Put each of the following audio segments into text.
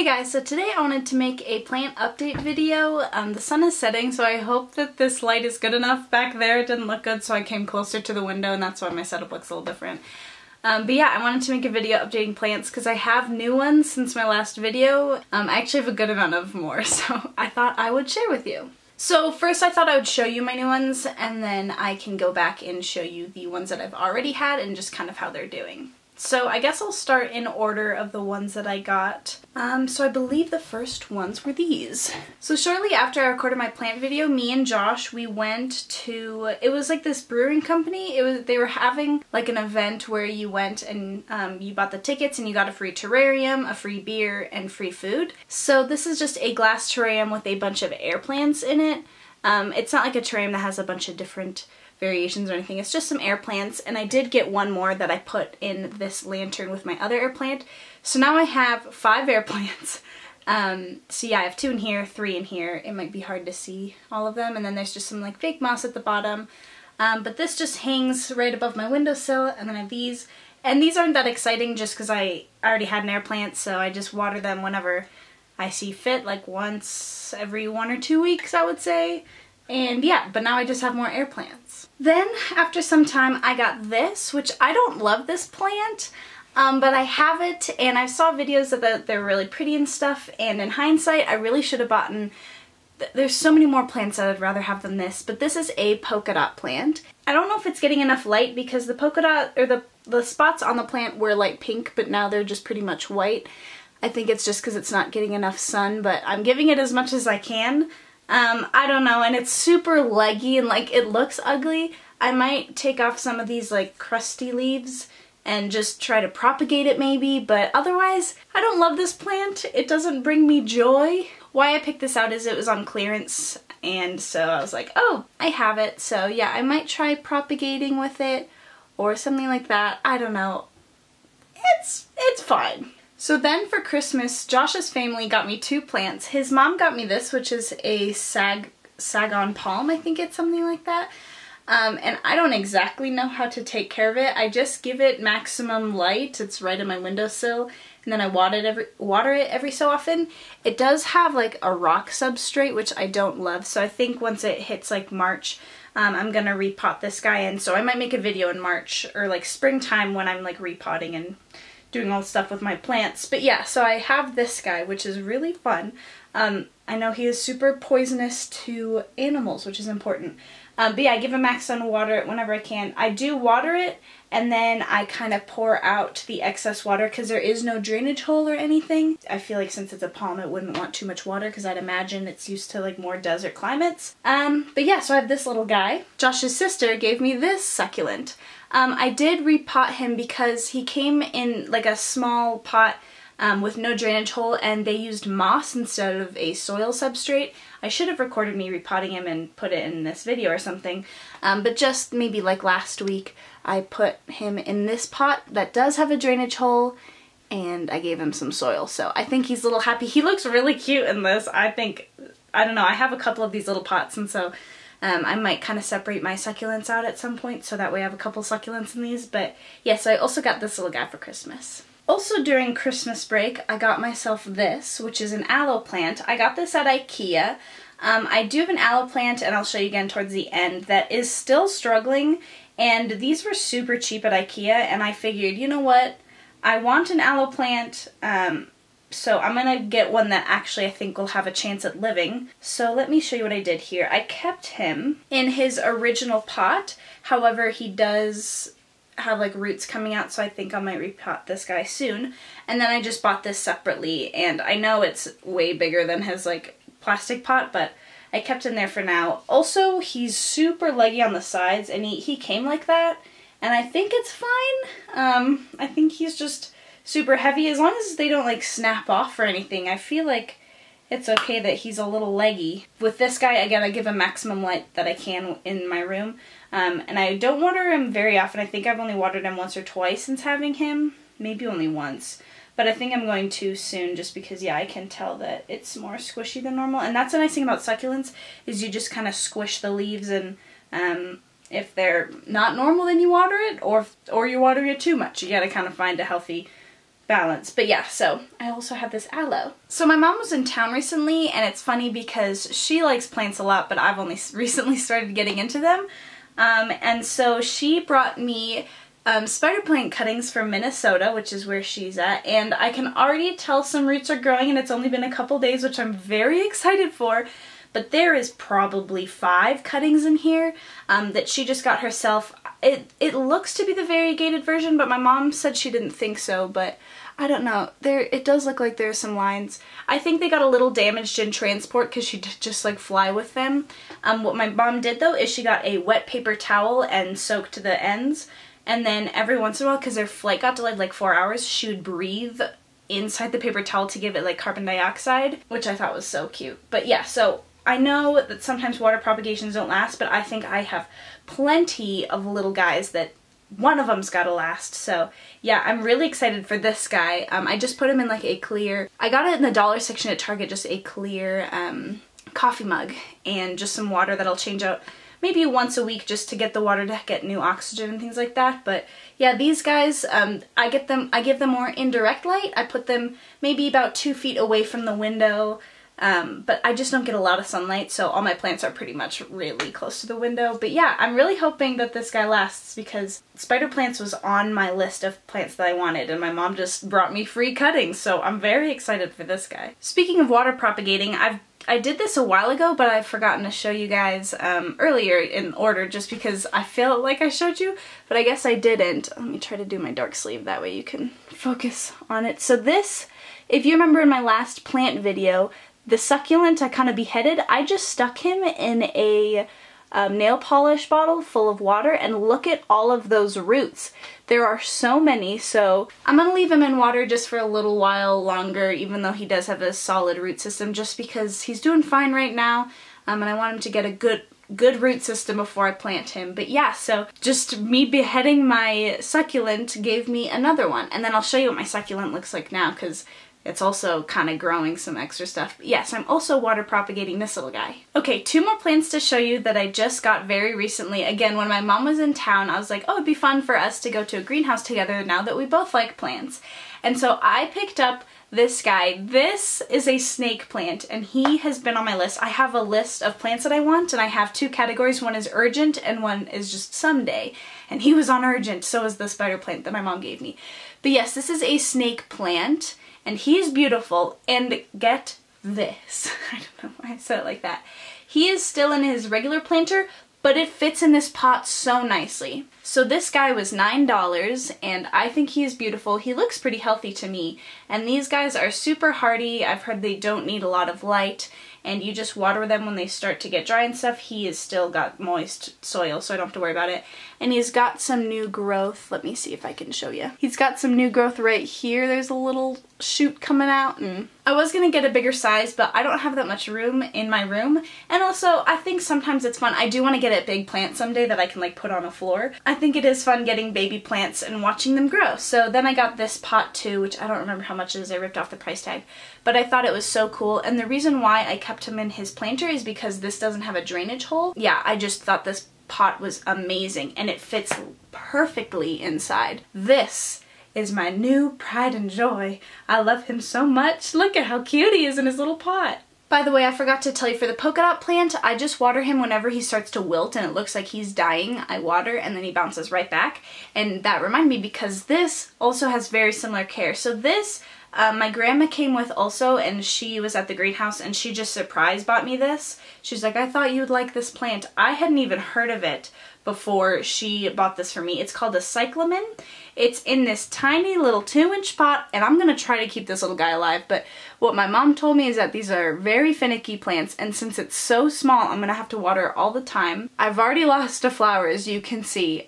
Hey guys, so today I wanted to make a plant update video. The sun is setting, so I hope that this light is good enough. Back there it didn't look good, so I came closer to the window and that's why my setup looks a little different. But yeah, I wanted to make a video updating plants because I have new ones since my last video. I actually have a good amount of more, so I thought I would share with you. So first I thought I would show you my new ones and then I can go back and show you the ones that I've already had and just kind of how they're doing. So I guess I'll start in order of the ones that I got. So I believe the first ones were these. So shortly after I recorded my plant video, me and Josh, we went to, it was like this brewing company. They were having like an event where you went and you bought the tickets and you got a free terrarium, a free beer, and free food. So this is just a glass terrarium with a bunch of air plants in it. It's not like a terrarium that has a bunch of different variations or anything. It's just some air plants, and I did get one more that I put in this lantern with my other air plant. So now I have 5 air plants. So yeah, I have 2 in here, 3 in here. It might be hard to see all of them, and then there's just some like fake moss at the bottom. But this just hangs right above my windowsill, and then I have these. And these aren't that exciting just because I already had an air plant, so I just water them whenever I see fit, like once every 1 or 2 weeks, I would say. And yeah, but now I just have more air plants. Then, after some time, I got this, which I don't love this plant, but I have it, and I saw videos that they're really pretty and stuff, and in hindsight, I really should have bought. There's so many more plants that I'd rather have than this, but this is a polka dot plant. I don't know if it's getting enough light because the polka dot, or the spots on the plant were like pink, but now they're just pretty much white. I think it's just because it's not getting enough sun, but I'm giving it as much as I can. I don't know, and it's super leggy and like it looks ugly. I might take off some of these like crusty leaves and just try to propagate it maybe, but otherwise I don't love this plant. It doesn't bring me joy. Why I picked this out is it was on clearance, and so I was like, oh, I have it. So yeah, I might try propagating with it or something like that. I don't know. It's fine. So then for Christmas, Josh's family got me 2 plants. His mom got me this, which is a Saigon Palm, I think it's something like that. And I don't exactly know how to take care of it. I just give it maximum light. It's right on my windowsill. And then I water it every so often. It does have like a rock substrate, which I don't love. So I think once it hits like March, I'm gonna repot this guy in. So I might make a video in March or like springtime when I'm like repotting and doing all the stuff with my plants. But yeah, so I have this guy, which is really fun. I know he is super poisonous to animals, which is important. But yeah, I give him max sun, water it whenever I can. I do water it, and then I kind of pour out the excess water because there is no drainage hole or anything. I feel like since it's a palm, it wouldn't want too much water because I'd imagine it's used to like more desert climates. But yeah, so I have this little guy. Josh's sister gave me this succulent. I did repot him because he came in like a small pot with no drainage hole, and they used moss instead of a soil substrate. I should have recorded me repotting him and put it in this video or something, but just maybe like last week I put him in this pot that does have a drainage hole, and I gave him some soil, so I think he's a little happy. He looks really cute in this. I don't know, I have a couple of these little pots, and so I might kind of separate my succulents out at some point so that way I have a couple succulents in these. But yes, I also got this little guy for Christmas. Also during Christmas break, I got myself this, which is an aloe plant. I got this at IKEA. I do have an aloe plant, and I'll show you again towards the end, that is still struggling, and these were super cheap at IKEA, and I figured, you know what, I want an aloe plant, so I'm gonna get one that actually I think will have a chance at living. So let me show you what I did here. I kept him in his original pot, however he does have like roots coming out, so I think I might repot this guy soon. And then I just bought this separately, and I know it's way bigger than his like plastic pot, but I kept him there for now. Also, he's super leggy on the sides, and he came like that, and I think it's fine. I think he's just super heavy. As long as they don't like snap off or anything, I feel like it's okay that he's a little leggy. With this guy, again, I give him maximum light that I can in my room. And I don't water him very often. I think I've only watered him once or twice since having him. Maybe only once. But I think I'm going to soon just because, yeah, I can tell that it's more squishy than normal. And that's the nice thing about succulents, is you just kind of squish the leaves, and if they're not normal, then you water it, or you're watering it too much. You gotta kind of find a healthy balance. But yeah, so I also have this aloe. So my mom was in town recently, and it's funny because she likes plants a lot, but I've only recently started getting into them. And so she brought me spider plant cuttings from Minnesota, which is where she's at, and I can already tell some roots are growing, and it's only been a couple days, which I'm very excited for. But there is probably 5 cuttings in here that she just got herself. It looks to be the variegated version, but my mom said she didn't think so, but I don't know. It does look like there's some lines. I think they got a little damaged in transport because she did just like fly with them. What my mom did though is she got a wet paper towel and soaked the ends, and then every once in a while, because their flight got delayed like 4 hours, she would breathe inside the paper towel to give it like carbon dioxide, which I thought was so cute. But yeah, so I know that sometimes water propagations don't last, but I think I have plenty of little guys that one of them's gotta last. So yeah, I'm really excited for this guy. I just put him in like a clear, I got it in the dollar section at Target, just a clear coffee mug and just some water that I'll change out maybe once a week just to get the water to get new oxygen and things like that. But yeah, these guys, I give them more indirect light. I put them maybe about 2 feet away from the window. But I just don't get a lot of sunlight, so all my plants are pretty much really close to the window. But yeah, I'm really hoping that this guy lasts because spider plants was on my list of plants that I wanted, and my mom just brought me free cuttings, so I'm very excited for this guy. Speaking of water propagating, I did this a while ago, but I've forgotten to show you guys earlier in order just because I felt like I showed you, but I guess I didn't. Let me try to do my dark sleeve, that way you can focus on it. So this, if you remember in my last plant video, the succulent I kind of beheaded, I just stuck him in a nail polish bottle full of water, and look at all of those roots. There are so many, so I'm gonna leave him in water just for a little while longer, even though he does have a solid root system, just because he's doing fine right now, and I want him to get a good root system before I plant him. But yeah, so just me beheading my succulent gave me another one, and then I'll show you what my succulent looks like now, because it's also kind of growing some extra stuff. But yes, I'm also water propagating this little guy. Okay, 2 more plants to show you that I just got very recently. Again, when my mom was in town, I was like, oh, it'd be fun for us to go to a greenhouse together now that we both like plants. And so I picked up this guy. This is a snake plant, and he has been on my list. I have a list of plants that I want, and I have 2 categories. One is urgent, and one is just someday. And he was on urgent, so was the spider plant that my mom gave me. But yes, this is a snake plant. And he is beautiful, and get this. I don't know why I said it like that. He is still in his regular planter, but it fits in this pot so nicely. So this guy was $9, and I think he is beautiful. He looks pretty healthy to me, and these guys are super hardy. I've heard they don't need a lot of light, and you just water them when they start to get dry and stuff. He has still got moist soil, so I don't have to worry about it. And he's got some new growth. Let me see if I can show you. He's got some new growth right here. There's a little shoot coming out, and I was gonna get a bigger size, but I don't have that much room in my room. And also, I think sometimes it's fun. I do want to get a big plant someday that I can like put on a floor. I think it is fun getting baby plants and watching them grow. So then I got this pot too, which I don't remember how much it is. I ripped off the price tag, but I thought it was so cool. And the reason why I kept him in his planter is because this doesn't have a drainage hole. Yeah, I just thought this pot was amazing, and it fits perfectly inside. This is my new pride and joy. I love him so much. Look at how cute he is in his little pot. By the way, I forgot to tell you, for the polka dot plant, I just water him whenever he starts to wilt and it looks like he's dying. I water and then he bounces right back. And that reminded me because this also has very similar care. So this, my grandma came with also, and she was at the greenhouse, and she just surprise bought me this. She's like, I thought you'd like this plant. I hadn't even heard of it before she bought this for me. It's called a cyclamen. It's in this tiny little 2-inch pot, and I'm gonna try to keep this little guy alive, but what my mom told me is that these are very finicky plants, and since it's so small, I'm gonna have to water all the time. I've already lost a flower, as you can see.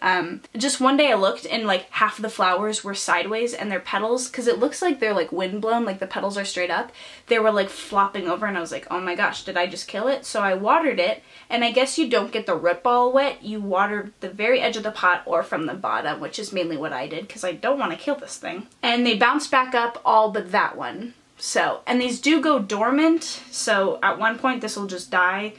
Just one day I looked, and like half of the flowers were sideways, and their petals, because it looks like they're like windblown, like the petals are straight up, they were like flopping over, and I was like, oh my gosh, did I just kill it? So I watered it, and I guess you don't get the root ball wet, you water the very edge of the pot or from the bottom, which is mainly what I did, because I don't want to kill this thing. And they bounce back up, all but that one. So, and these do go dormant, so at one point this will just die,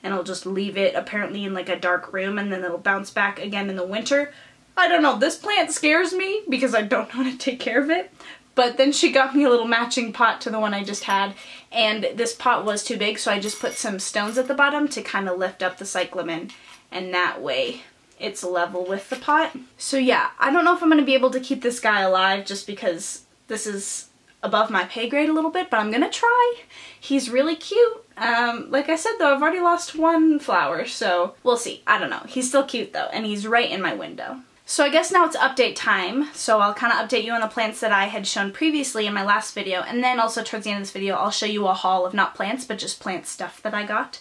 and I'll just leave it apparently in like a dark room, and then it'll bounce back again in the winter. I don't know, this plant scares me because I don't know how to take care of it, But then she got me a little matching pot to the one I just had, and this pot was too big, so I just put some stones at the bottom to kind of lift up the cyclamen, and that way it's level with the pot. So yeah, I don't know if I'm going to be able to keep this guy alive just because this is above my pay grade a little bit, but I'm gonna try. He's really cute. Like I said though, I've already lost one flower, so we'll see. I don't know. He's still cute though, and he's right in my window. So I guess now it's update time, so I'll kind of update you on the plants that I had shown previously in my last video, and then also towards the end of this video I'll show you a haul of not plants, but just plant stuff that I got.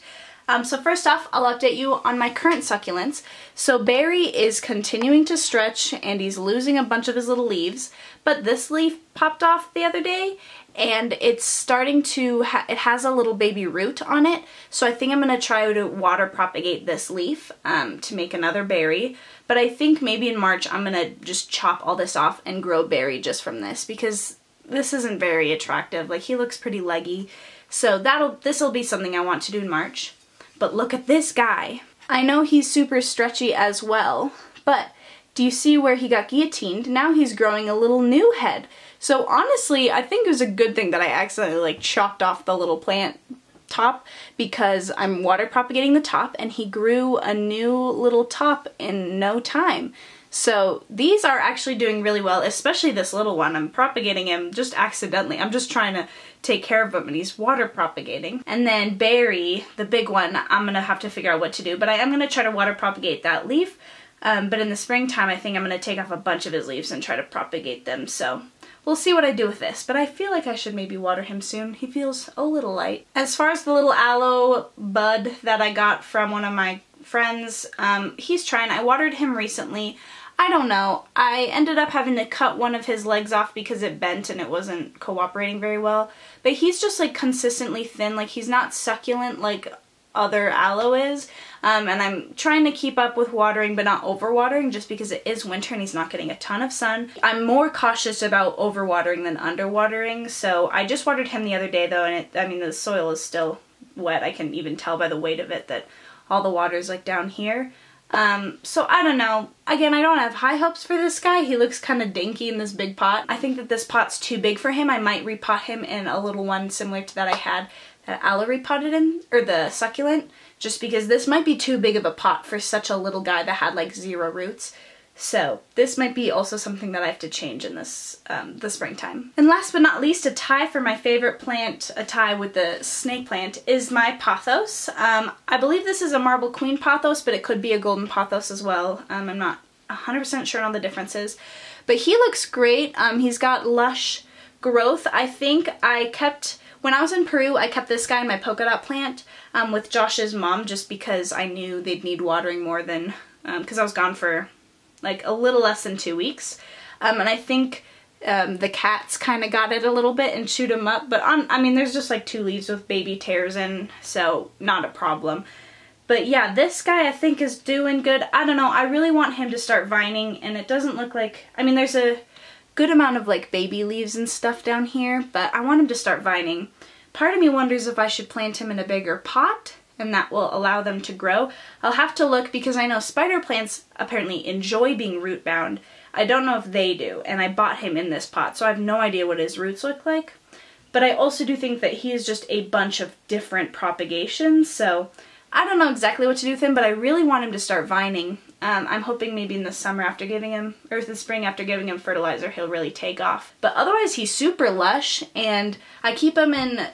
So first off, I'll update you on my current succulents. So Barry is continuing to stretch and he's losing a bunch of his little leaves, but this leaf popped off the other day and it's starting to, it has a little baby root on it. So I think I'm going to try to water propagate this leaf to make another berry. But I think maybe in March I'm going to just chop all this off and grow berry just from this, because this isn't very attractive. Like, he looks pretty leggy. So this'll be something I want to do in March. But look at this guy. I know he's super stretchy as well, but do you see where he got guillotined? Now he's growing a little new head. So honestly, I think it was a good thing that I accidentally like chopped off the little plant top, because I'm water propagating the top and he grew a new little top in no time. So these are actually doing really well, especially this little one. I'm propagating him just accidentally. I'm just trying to take care of him and he's water propagating. And then Barry, the big one, I'm gonna have to figure out what to do, but I am gonna try to water propagate that leaf. But in the springtime, I think I'm gonna take off a bunch of his leaves and try to propagate them. So we'll see what I do with this, but I feel like I should maybe water him soon. He feels a little light. As far as the little aloe bud that I got from one of my friends, he's trying. I watered him recently. I don't know. I ended up having to cut one of his legs off because it bent and it wasn't cooperating very well. But he's just like consistently thin. Like, he's not succulent like other aloe is. And I'm trying to keep up with watering but not overwatering, just because it is winter and he's not getting a ton of sun. I'm more cautious about overwatering than underwatering. So I just watered him the other day though, and I mean the soil is still wet. I can even tell by the weight of it that all the water is like down here. So I don't know. Again, I don't have high hopes for this guy. He looks kind of dinky in this big pot. I think that this pot's too big for him. I might repot him in a little one similar to that I had that Aloe repotted in, or the succulent, just because this might be too big of a pot for such a little guy that had like 0 roots. So this might be also something that I have to change in this the springtime. And last but not least, a tie for my favorite plant, a tie with the snake plant, is my pathos. I believe this is a marble queen pathos, but it could be a golden pathos as well. I'm not 100% sure on all the differences, but he looks great. He's got lush growth. I think when I was in Peru, I kept this guy in my polka dot plant with Josh's mom, just because I knew they'd need watering more than, because I was gone for like a little less than 2 weeks. And I think the cats kind of got it a little bit and chewed him up, but I mean, there's just like 2 leaves with baby tears in, so not a problem. But yeah, this guy I think is doing good. I don't know, I really want him to start vining, and it doesn't look like, I mean, there's a good amount of like baby leaves and stuff down here, but I want him to start vining. Part of me wonders if I should plant him in a bigger pot, and that will allow them to grow. I'll have to look, because I know spider plants apparently enjoy being root bound. I don't know if they do, and I bought him in this pot, so I have no idea what his roots look like. But I also do think that he is just a bunch of different propagations, so I don't know exactly what to do with him, but I really want him to start vining. I'm hoping maybe in the summer after giving him, or the spring after giving him fertilizer, he'll really take off. But otherwise he's super lush, and I keep him in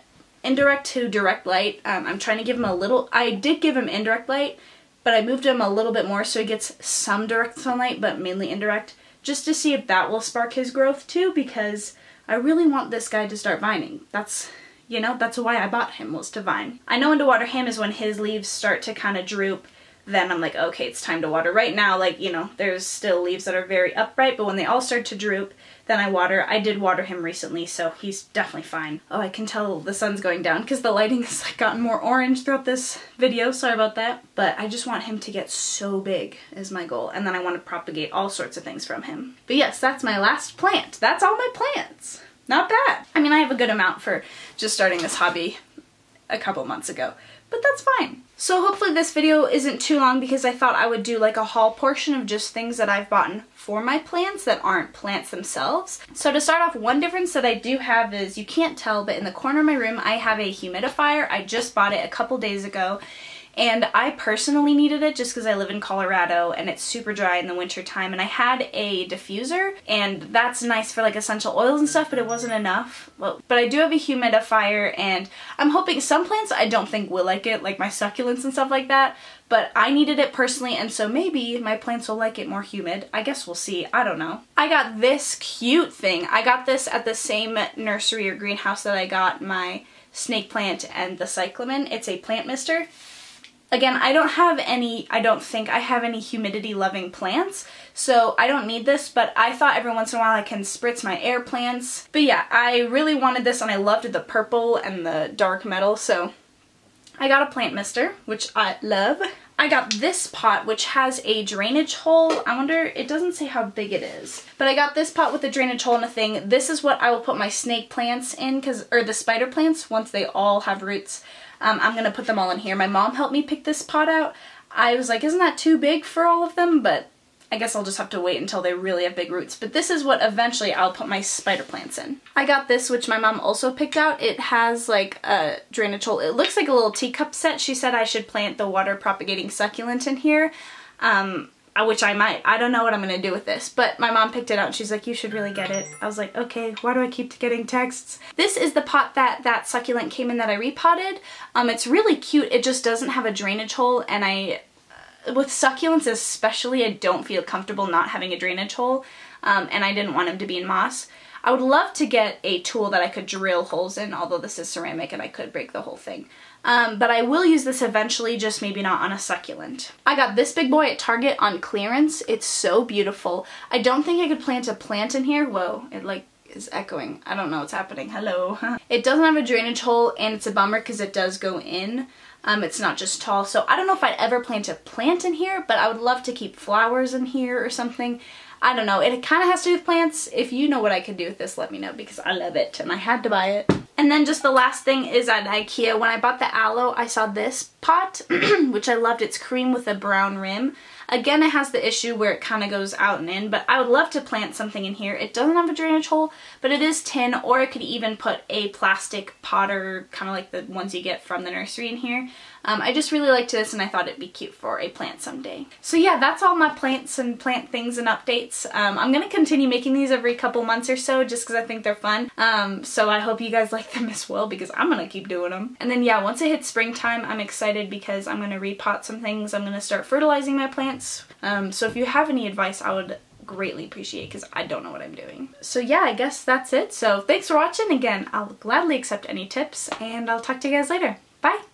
indirect to direct light. I'm trying to give him a little, I did give him indirect light, but I moved him a little bit more so he gets some direct sunlight, but mainly indirect, just to see if that will spark his growth too, because I really want this guy to start vining. That's, you know, that's why I bought him, was to vine. I know when to water him is when his leaves start to kind of droop. Then I'm like, okay, it's time to water. Right now, like, you know, there's still leaves that are very upright, but when they all start to droop, then I water. I did water him recently, so he's definitely fine. Oh, I can tell the sun's going down because the lighting has like gotten more orange throughout this video. Sorry about that. But I just want him to get so big is my goal. And then I want to propagate all sorts of things from him. But yes, that's my last plant. That's all my plants. Not bad. I mean, I have a good amount for just starting this hobby a couple months ago. but that's fine. So hopefully this video isn't too long because I thought I would do like a haul portion of just things that I've bought for my plants that aren't plants themselves. So to start off, one difference that I do have is, you can't tell, but in the corner of my room I have a humidifier. I just bought it a couple days ago. And I personally needed it just because I live in Colorado and it's super dry in the winter time, and I had a diffuser, and that's nice for like essential oils and stuff, but it wasn't enough. Well, but I do have a humidifier, and I'm hoping some plants I don't think will like it, like my succulents and stuff like that, but I needed it personally, and so maybe my plants will like it more humid. I guess we'll see. I don't know. I got this cute thing. I got this at the same nursery or greenhouse that I got my snake plant and the cyclamen. It's a plant mister. Again, I don't think I have any humidity loving plants, so I don't need this, but I thought every once in a while I can spritz my air plants. But yeah, I really wanted this and I loved the purple and the dark metal, so I got a plant mister, which I love. I got this pot, which has a drainage hole. I wonder, it doesn't say how big it is, but I got this pot with a drainage hole and a thing. This is what I will put my snake plants in, or the spider plants, once they all have roots. I'm gonna put them all in here. My mom helped me pick this pot out. I was like, isn't that too big for all of them? But I guess I'll just have to wait until they really have big roots. But this is what eventually I'll put my spider plants in. I got this, which my mom also picked out. It has like a drainage hole. It looks like a little teacup set. She said I should plant the water propagating succulent in here. Which I might. I don't know what I'm going to do with this, but my mom picked it out and she's like, you should really get it. I was like, okay, why do I keep getting texts? This is the pot that succulent came in that I repotted. It's really cute. It just doesn't have a drainage hole, and with succulents especially, I don't feel comfortable not having a drainage hole, and I didn't want them to be in moss. I would love to get a tool that I could drill holes in, although this is ceramic and I could break the whole thing. But I will use this eventually, just maybe not on a succulent. I got this big boy at Target on clearance. It's so beautiful. I don't think I could plant a plant in here. Whoa, it like is echoing. I don't know what's happening. Hello. It doesn't have a drainage hole, and it's a bummer because it does go in. It's not just tall, so I don't know if I'd ever plant a plant in here, but I would love to keep flowers in here or something. I don't know, it kind of has to do with plants. If you know what I could do with this, let me know, because I love it and I had to buy it. And then just the last thing is at IKEA. When I bought the aloe, I saw this pot, which I loved. It's cream with a brown rim. Again, it has the issue where it kind of goes out and in, but I would love to plant something in here. It doesn't have a drainage hole, but it is tin, or I could even put a plastic potter, kind of like the ones you get from the nursery in here. I just really liked this, and I thought it'd be cute for a plant someday. So yeah, that's all my plants and plant things and updates. I'm going to continue making these every couple months or so, just because I think they're fun. So I hope you guys like them as well, because I'm going to keep doing them. And then yeah, once it hits springtime, I'm excited because I'm going to repot some things. I'm going to start fertilizing my plants. So if you have any advice, I would greatly appreciate, because I don't know what I'm doing. So yeah, I guess that's it. So thanks for watching. Again, I'll gladly accept any tips, and I'll talk to you guys later. Bye!